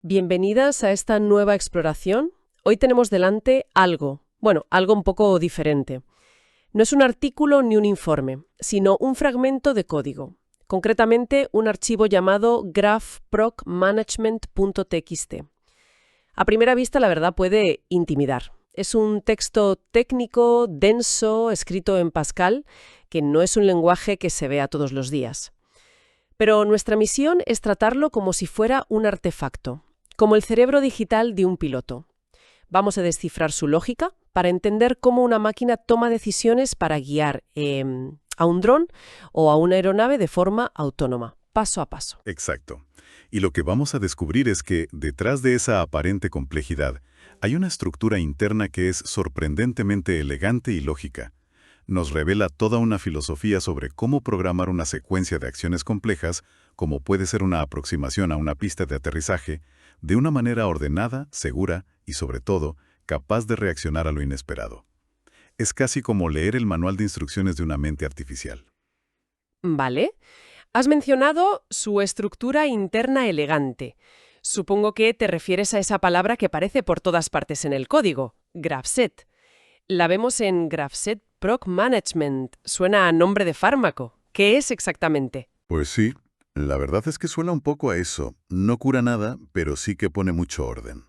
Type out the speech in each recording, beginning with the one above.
Bienvenidas a esta nueva exploración. Hoy tenemos delante algo un poco diferente. No es un artículo ni un informe, sino un fragmento de código, concretamente un archivo llamado graphprocmanagement.txt. A primera vista, la verdad, puede intimidar. Es un texto técnico, denso, escrito en Pascal, que no es un lenguaje que se vea todos los días. Pero nuestra misión es tratarlo como si fuera un artefacto, como el cerebro digital de un piloto. Vamos a descifrar su lógica para entender cómo una máquina toma decisiones para guiar a un dron o a una aeronave de forma autónoma, paso a paso. Exacto. Y lo que vamos a descubrir es que, detrás de esa aparente complejidad, hay una estructura interna que es sorprendentemente elegante y lógica. Nos revela toda una filosofía sobre cómo programar una secuencia de acciones complejas, como puede ser una aproximación a una pista de aterrizaje, de una manera ordenada, segura y, sobre todo, capaz de reaccionar a lo inesperado. Es casi como leer el manual de instrucciones de una mente artificial. Vale. Has mencionado su estructura interna elegante. Supongo que te refieres a esa palabra que aparece por todas partes en el código, GraphSet. La vemos en GraphSet Proc Management. Suena a nombre de fármaco. ¿Qué es exactamente? Pues sí, la verdad es que suena un poco a eso. No cura nada, pero sí que pone mucho orden.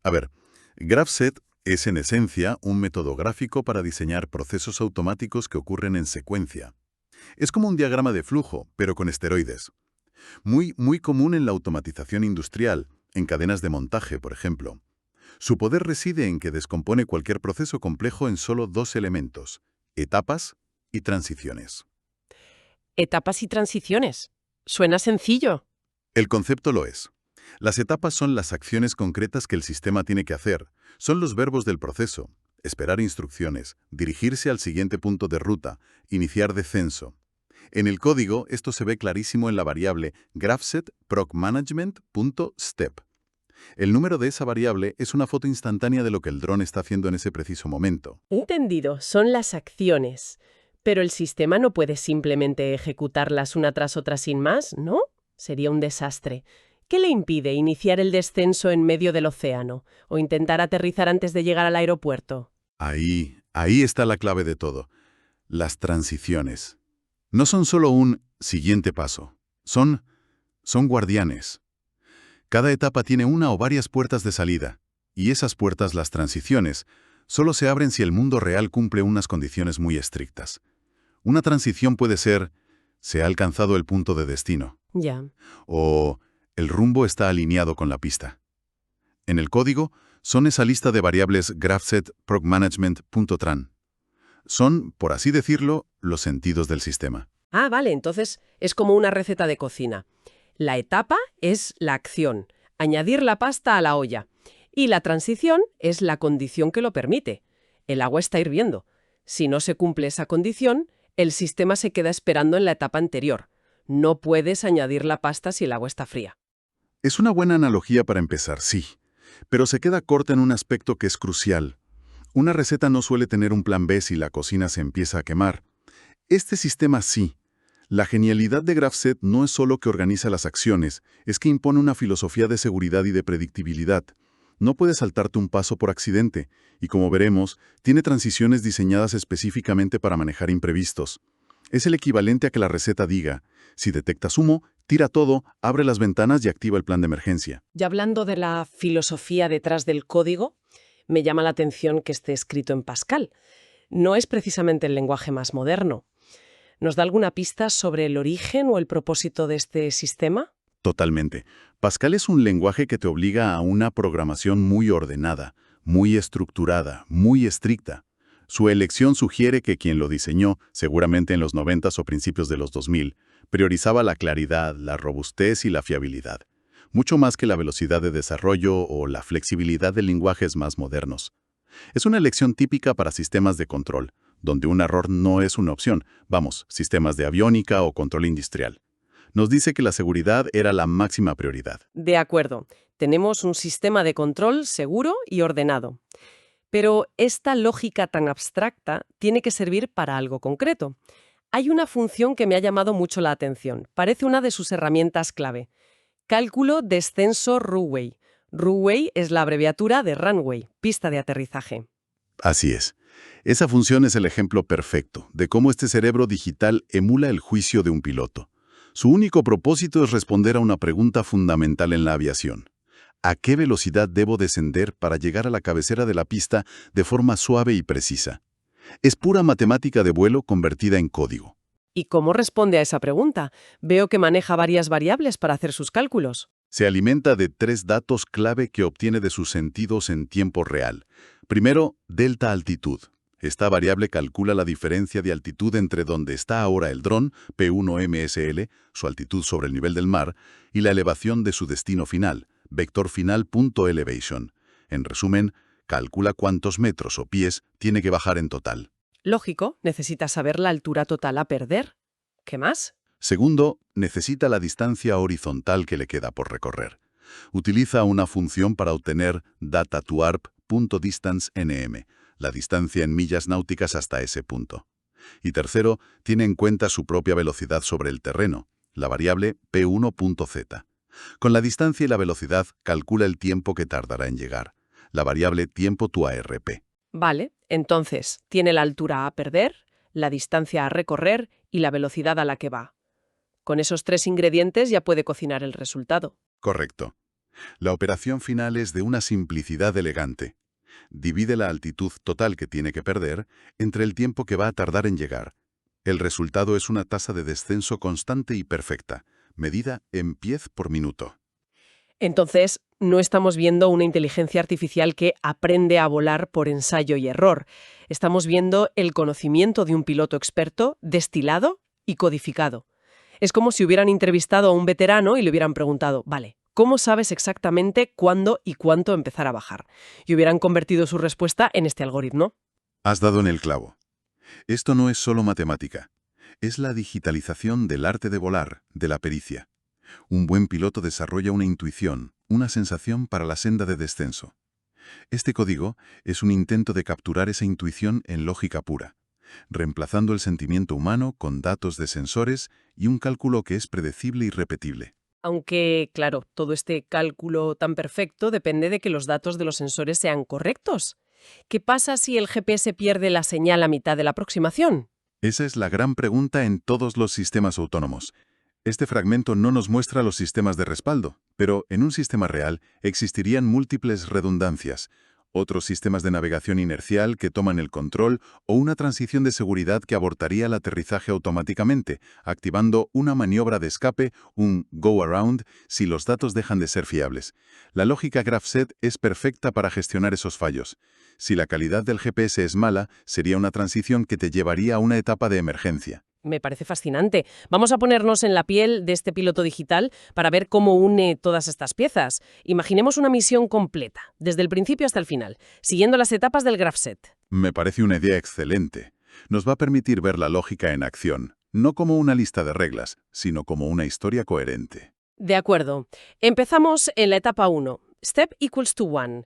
A ver, GraphSet es en esencia un método gráfico para diseñar procesos automáticos que ocurren en secuencia. Es como un diagrama de flujo, pero con esteroides. Muy común en la automatización industrial, en cadenas de montaje, por ejemplo. Su poder reside en que descompone cualquier proceso complejo en solo dos elementos: etapas y transiciones. Etapas y transiciones. Suena sencillo. El concepto lo es. Las etapas son las acciones concretas que el sistema tiene que hacer. Son los verbos del proceso: esperar instrucciones, dirigirse al siguiente punto de ruta, iniciar descenso. En el código, esto se ve clarísimo en la variable graphsetprocmanagement.step. El número de esa variable es una foto instantánea de lo que el dron está haciendo en ese preciso momento. Entendido, son las acciones. Pero el sistema no puede simplemente ejecutarlas una tras otra sin más, ¿no? Sería un desastre. ¿Qué le impide iniciar el descenso en medio del océano o intentar aterrizar antes de llegar al aeropuerto? Ahí está la clave de todo. Las transiciones. No son solo un siguiente paso. Son guardianes. Cada etapa tiene una o varias puertas de salida, y esas puertas, las transiciones, solo se abren si el mundo real cumple unas condiciones muy estrictas. Una transición puede ser: se ha alcanzado el punto de destino, Ya. o el rumbo está alineado con la pista. En el código, son esa lista de variables graphsetprocmanagement.tran. Son, por así decirlo, los sentidos del sistema. Ah, vale, entonces es como una receta de cocina. La etapa es la acción, añadir la pasta a la olla. Y la transición es la condición que lo permite. El agua está hirviendo. Si no se cumple esa condición, el sistema se queda esperando en la etapa anterior. No puedes añadir la pasta si el agua está fría. Es una buena analogía para empezar, sí, pero se queda corta en un aspecto que es crucial. Una receta no suele tener un plan B si la cocina se empieza a quemar. Este sistema sí. La genialidad de GraphSet no es solo que organiza las acciones, es que impone una filosofía de seguridad y de predictibilidad. No puedes saltarte un paso por accidente, y como veremos, tiene transiciones diseñadas específicamente para manejar imprevistos. Es el equivalente a que la receta diga: si detectas humo, tira todo, abre las ventanas y activa el plan de emergencia. Y hablando de la filosofía detrás del código, me llama la atención que esté escrito en Pascal. No es precisamente el lenguaje más moderno. ¿Nos da alguna pista sobre el origen o el propósito de este sistema? Totalmente. Pascal es un lenguaje que te obliga a una programación muy ordenada, muy estructurada, muy estricta. Su elección sugiere que quien lo diseñó, seguramente en los 90 o principios de los 2000, priorizaba la claridad, la robustez y la fiabilidad, mucho más que la velocidad de desarrollo o la flexibilidad de lenguajes más modernos. Es una elección típica para sistemas de control, donde un error no es una opción, sistemas de aviónica o control industrial. Nos dice que la seguridad era la máxima prioridad. De acuerdo. Tenemos un sistema de control seguro y ordenado. Pero esta lógica tan abstracta tiene que servir para algo concreto. Hay una función que me ha llamado mucho la atención. Parece una de sus herramientas clave. Cálculo descenso Ruway. Runway es la abreviatura de runway, pista de aterrizaje. Así es. Esa función es el ejemplo perfecto de cómo este cerebro digital emula el juicio de un piloto. Su único propósito es responder a una pregunta fundamental en la aviación. ¿A qué velocidad debo descender para llegar a la cabecera de la pista de forma suave y precisa? Es pura matemática de vuelo convertida en código. ¿Y cómo responde a esa pregunta? Veo que maneja varias variables para hacer sus cálculos. Se alimenta de 3 datos clave que obtiene de sus sentidos en tiempo real. Primero, delta altitud. Esta variable calcula la diferencia de altitud entre donde está ahora el dron, P1MSL, su altitud sobre el nivel del mar, y la elevación de su destino final, vector final.elevation. En resumen, calcula cuántos metros o pies tiene que bajar en total. Lógico, necesita saber la altura total a perder. ¿Qué más? Segundo, necesita la distancia horizontal que le queda por recorrer. Utiliza una función para obtener data to arp.distance_nm, la distancia en millas náuticas hasta ese punto. Y tercero, tiene en cuenta su propia velocidad sobre el terreno, la variable p1.z. Con la distancia y la velocidad calcula el tiempo que tardará en llegar, la variable tiempo to ARP. Vale, entonces, tiene la altura a perder, la distancia a recorrer y la velocidad a la que va. Con esos 3 ingredientes ya puede cocinar el resultado. Correcto. La operación final es de una simplicidad elegante. Divide la altitud total que tiene que perder entre el tiempo que va a tardar en llegar. El resultado es una tasa de descenso constante y perfecta, medida en pies por minuto. Entonces, no estamos viendo una inteligencia artificial que aprende a volar por ensayo y error. Estamos viendo el conocimiento de un piloto experto destilado y codificado. Es como si hubieran entrevistado a un veterano y le hubieran preguntado, vale, ¿cómo sabes exactamente cuándo y cuánto empezar a bajar? Y hubieran convertido su respuesta en este algoritmo. Has dado en el clavo. Esto no es solo matemática. Es la digitalización del arte de volar, de la pericia. Un buen piloto desarrolla una intuición, una sensación para la senda de descenso. Este código es un intento de capturar esa intuición en lógica pura, reemplazando el sentimiento humano con datos de sensores y un cálculo que es predecible y repetible. Aunque, claro, todo este cálculo tan perfecto depende de que los datos de los sensores sean correctos. ¿Qué pasa si el GPS pierde la señal a mitad de la aproximación? Esa es la gran pregunta en todos los sistemas autónomos. Este fragmento no nos muestra los sistemas de respaldo, pero en un sistema real existirían múltiples redundancias, otros sistemas de navegación inercial que toman el control o una transición de seguridad que abortaría el aterrizaje automáticamente, activando una maniobra de escape, un go-around, si los datos dejan de ser fiables. La lógica GraphSet es perfecta para gestionar esos fallos. Si la calidad del GPS es mala, sería una transición que te llevaría a una etapa de emergencia. Me parece fascinante. Vamos a ponernos en la piel de este piloto digital para ver cómo une todas estas piezas. Imaginemos una misión completa, desde el principio hasta el final, siguiendo las etapas del GraphSet. Me parece una idea excelente. Nos va a permitir ver la lógica en acción, no como una lista de reglas, sino como una historia coherente. De acuerdo. Empezamos en la etapa 1. Step equals to 1.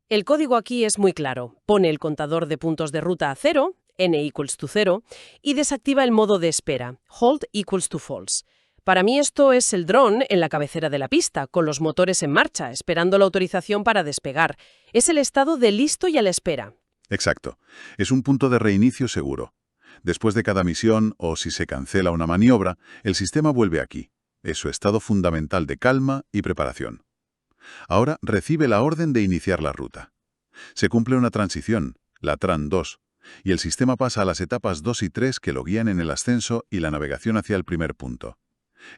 El código aquí es muy claro. Pone el contador de puntos de ruta a 0, n equals to 0, y desactiva el modo de espera, hold equals to false. Para mí esto es el dron en la cabecera de la pista, con los motores en marcha, esperando la autorización para despegar. Es el estado de listo y a la espera. Exacto. Es un punto de reinicio seguro. Después de cada misión, o si se cancela una maniobra, el sistema vuelve aquí. Es su estado fundamental de calma y preparación. Ahora recibe la orden de iniciar la ruta. Se cumple una transición, la TRAN 2, y el sistema pasa a las etapas 2 y 3 que lo guían en el ascenso y la navegación hacia el primer punto.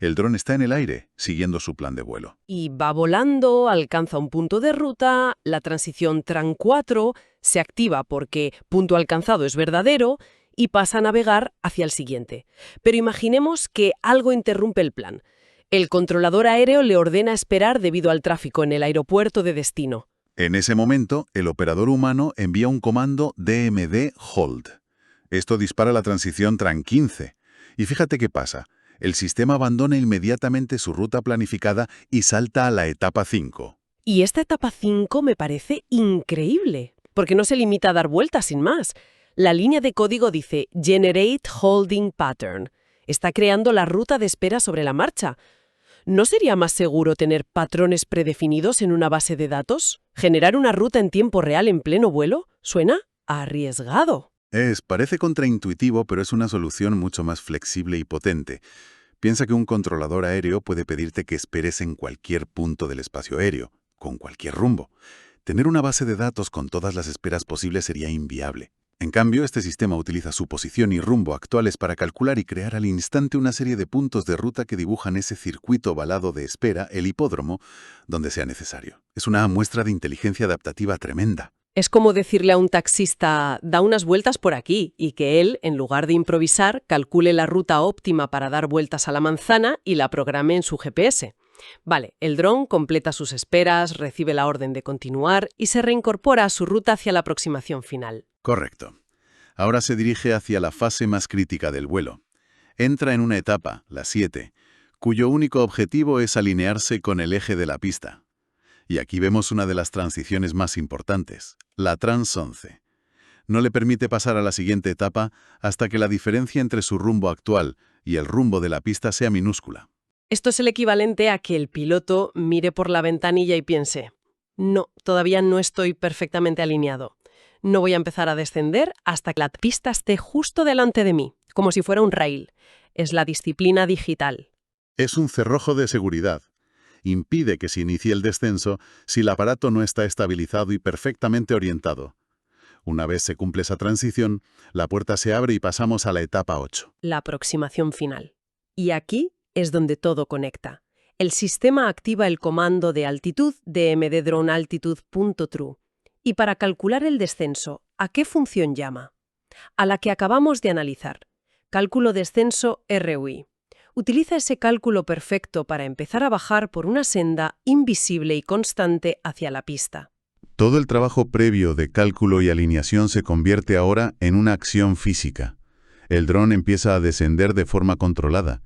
El dron está en el aire, siguiendo su plan de vuelo. Y va volando, alcanza un punto de ruta, la transición TRAN 4 se activa porque punto alcanzado es verdadero y pasa a navegar hacia el siguiente. Pero imaginemos que algo interrumpe el plan. El controlador aéreo le ordena esperar debido al tráfico en el aeropuerto de destino. En ese momento, el operador humano envía un comando DMD Hold. Esto dispara la transición TRAN 15. Y fíjate qué pasa. El sistema abandona inmediatamente su ruta planificada y salta a la etapa 5. Y esta etapa 5 me parece increíble, porque no se limita a dar vueltas sin más. La línea de código dice Generate Holding Pattern. Está creando la ruta de espera sobre la marcha. ¿No sería más seguro tener patrones predefinidos en una base de datos? ¿Generar una ruta en tiempo real en pleno vuelo? Suena arriesgado. Parece contraintuitivo, pero es una solución mucho más flexible y potente. Piensa que un controlador aéreo puede pedirte que esperes en cualquier punto del espacio aéreo, con cualquier rumbo. Tener una base de datos con todas las esperas posibles sería inviable. En cambio, este sistema utiliza su posición y rumbo actuales para calcular y crear al instante una serie de puntos de ruta que dibujan ese circuito ovalado de espera, el hipódromo, donde sea necesario. Es una muestra de inteligencia adaptativa tremenda. Es como decirle a un taxista, da unas vueltas por aquí, y que él, en lugar de improvisar, calcule la ruta óptima para dar vueltas a la manzana y la programe en su GPS. Vale, el dron completa sus esperas, recibe la orden de continuar y se reincorpora a su ruta hacia la aproximación final. Correcto. Ahora se dirige hacia la fase más crítica del vuelo. Entra en una etapa, la 7, cuyo único objetivo es alinearse con el eje de la pista. Y aquí vemos una de las transiciones más importantes, la Trans 11. No le permite pasar a la siguiente etapa hasta que la diferencia entre su rumbo actual y el rumbo de la pista sea minúscula. Esto es el equivalente a que el piloto mire por la ventanilla y piense, no, todavía no estoy perfectamente alineado. No voy a empezar a descender hasta que la pista esté justo delante de mí, como si fuera un rail. Es la disciplina digital. Es un cerrojo de seguridad. Impide que se inicie el descenso si el aparato no está estabilizado y perfectamente orientado. Una vez se cumple esa transición, la puerta se abre y pasamos a la etapa 8. La aproximación final. Y aquí es donde todo conecta. El sistema activa el comando de altitud dmddronealtitude.true. Y para calcular el descenso, ¿a qué función llama? A la que acabamos de analizar. Cálculo descenso RUI. Utiliza ese cálculo perfecto para empezar a bajar por una senda invisible y constante hacia la pista. Todo el trabajo previo de cálculo y alineación se convierte ahora en una acción física. El dron empieza a descender de forma controlada.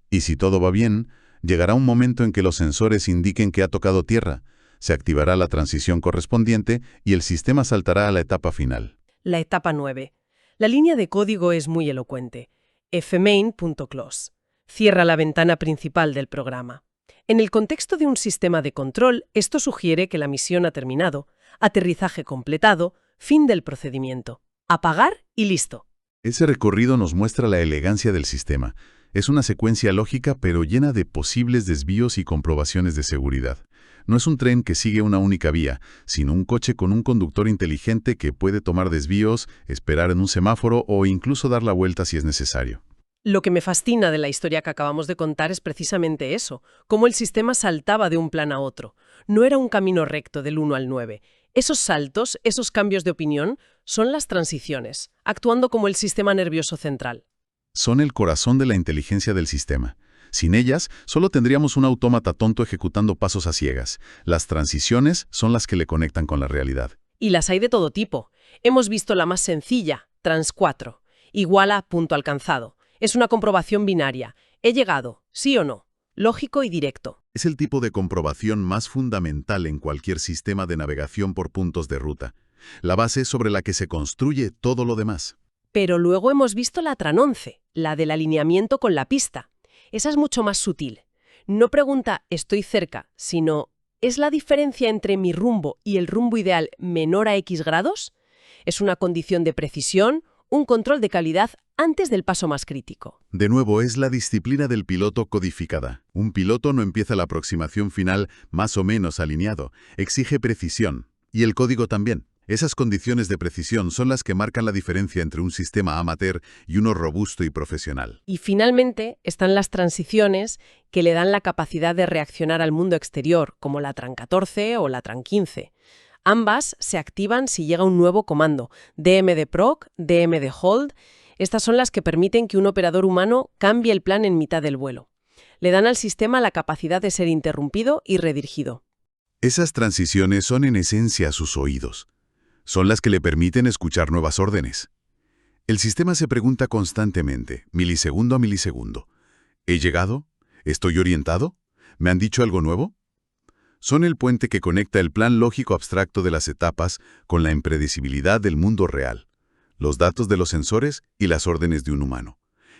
Y si todo va bien, llegará un momento en que los sensores indiquen que ha tocado tierra, se activará la transición correspondiente y el sistema saltará a la etapa final. La etapa 9. La línea de código es muy elocuente. fmain.close. Cierra la ventana principal del programa. En el contexto de un sistema de control, esto sugiere que la misión ha terminado, aterrizaje completado, fin del procedimiento. Apagar y listo. Ese recorrido nos muestra la elegancia del sistema. Es una secuencia lógica pero llena de posibles desvíos y comprobaciones de seguridad. No es un tren que sigue una única vía, sino un coche con un conductor inteligente que puede tomar desvíos, esperar en un semáforo o incluso dar la vuelta si es necesario. Lo que me fascina de la historia que acabamos de contar es precisamente eso, cómo el sistema saltaba de un plan a otro. No era un camino recto del 1 al 9. Esos saltos, esos cambios de opinión, son las transiciones, actuando como el sistema nervioso central. Son el corazón de la inteligencia del sistema. Sin ellas, solo tendríamos un autómata tonto ejecutando pasos a ciegas. Las transiciones son las que le conectan con la realidad. Y las hay de todo tipo. Hemos visto la más sencilla, Trans 4, igual a punto alcanzado. Es una comprobación binaria. He llegado, sí o no. Lógico y directo. Es el tipo de comprobación más fundamental en cualquier sistema de navegación por puntos de ruta. La base sobre la que se construye todo lo demás. Pero luego hemos visto la Tran 11, la del alineamiento con la pista. Esa es mucho más sutil. No pregunta «estoy cerca», sino ¿es la diferencia entre mi rumbo y el rumbo ideal menor a X grados? Es una condición de precisión, un control de calidad antes del paso más crítico. De nuevo, es la disciplina del piloto codificada. Un piloto no empieza la aproximación final más o menos alineado. Exige precisión. Y el código también. Esas condiciones de precisión son las que marcan la diferencia entre un sistema amateur y uno robusto y profesional. Y finalmente están las transiciones que le dan la capacidad de reaccionar al mundo exterior, como la Tran 14 o la Tran 15. Ambas se activan si llega un nuevo comando, dmdproc, dmdhold. Estas son las que permiten que un operador humano cambie el plan en mitad del vuelo. Le dan al sistema la capacidad de ser interrumpido y redirigido. Esas transiciones son en esencia sus oídos. Son las que le permiten escuchar nuevas órdenes. El sistema se pregunta constantemente, milisegundo a milisegundo. ¿He llegado? ¿Estoy orientado? ¿Me han dicho algo nuevo? Son el puente que conecta el plan lógico abstracto de las etapas con la impredecibilidad del mundo real, los datos de los sensores y las órdenes de un humano.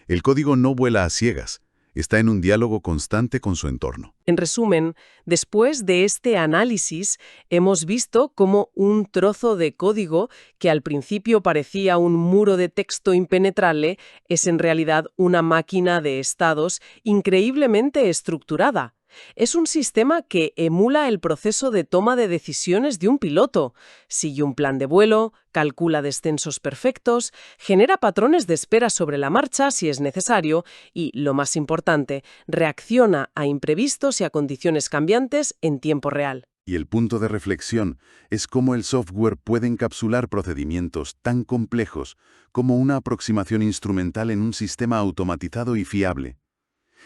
El código no vuela a ciegas. Está en un diálogo constante con su entorno. En resumen, después de este análisis, hemos visto cómo un trozo de código que al principio parecía un muro de texto impenetrable es en realidad una máquina de estados increíblemente estructurada. Es un sistema que emula el proceso de toma de decisiones de un piloto. Sigue un plan de vuelo, calcula descensos perfectos, genera patrones de espera sobre la marcha si es necesario y, lo más importante, reacciona a imprevistos y a condiciones cambiantes en tiempo real. Y el punto de reflexión es cómo el software puede encapsular procedimientos tan complejos como una aproximación instrumental en un sistema automatizado y fiable.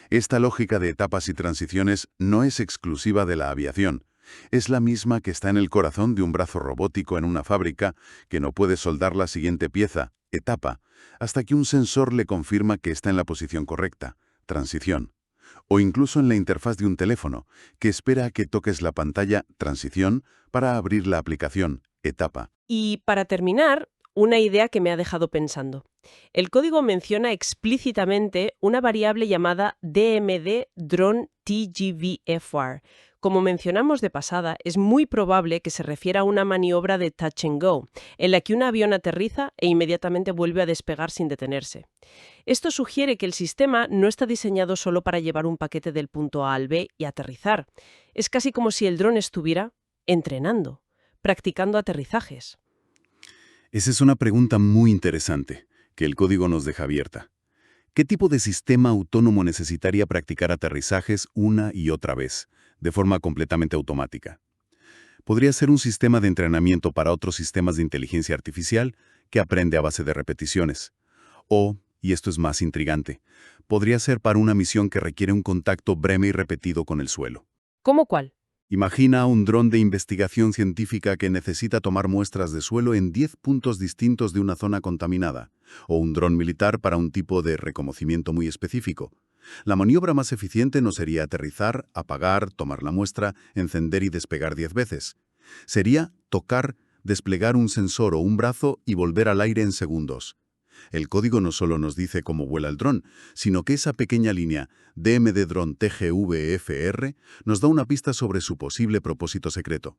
Esta lógica de etapas y transiciones no es exclusiva de la aviación. Es la misma que está en el corazón de un brazo robótico en una fábrica que no puede soldar la siguiente pieza, etapa, hasta que un sensor le confirma que está en la posición correcta, transición. O incluso en la interfaz de un teléfono, que espera a que toques la pantalla, transición, para abrir la aplicación, etapa. Y para terminar, una idea que me ha dejado pensando. El código menciona explícitamente una variable llamada DMD Drone TGVFR. Como mencionamos de pasada, es muy probable que se refiera a una maniobra de touch and go, en la que un avión aterriza e inmediatamente vuelve a despegar sin detenerse. Esto sugiere que el sistema no está diseñado solo para llevar un paquete del punto A al B y aterrizar. Es casi como si el dron estuviera entrenando, practicando aterrizajes. Esa es una pregunta muy interesante, que el código nos deja abierta. ¿Qué tipo de sistema autónomo necesitaría practicar aterrizajes una y otra vez, de forma completamente automática? Podría ser un sistema de entrenamiento para otros sistemas de inteligencia artificial que aprende a base de repeticiones. O, y esto es más intrigante, podría ser para una misión que requiere un contacto breve y repetido con el suelo. ¿Cómo cuál? Imagina un dron de investigación científica que necesita tomar muestras de suelo en 10 puntos distintos de una zona contaminada, o un dron militar para un tipo de reconocimiento muy específico. La maniobra más eficiente no sería aterrizar, apagar, tomar la muestra, encender y despegar 10 veces. Sería tocar, desplegar un sensor o un brazo y volver al aire en segundos. El código no solo nos dice cómo vuela el dron, sino que esa pequeña línea DMD Drone TGVFR nos da una pista sobre su posible propósito secreto.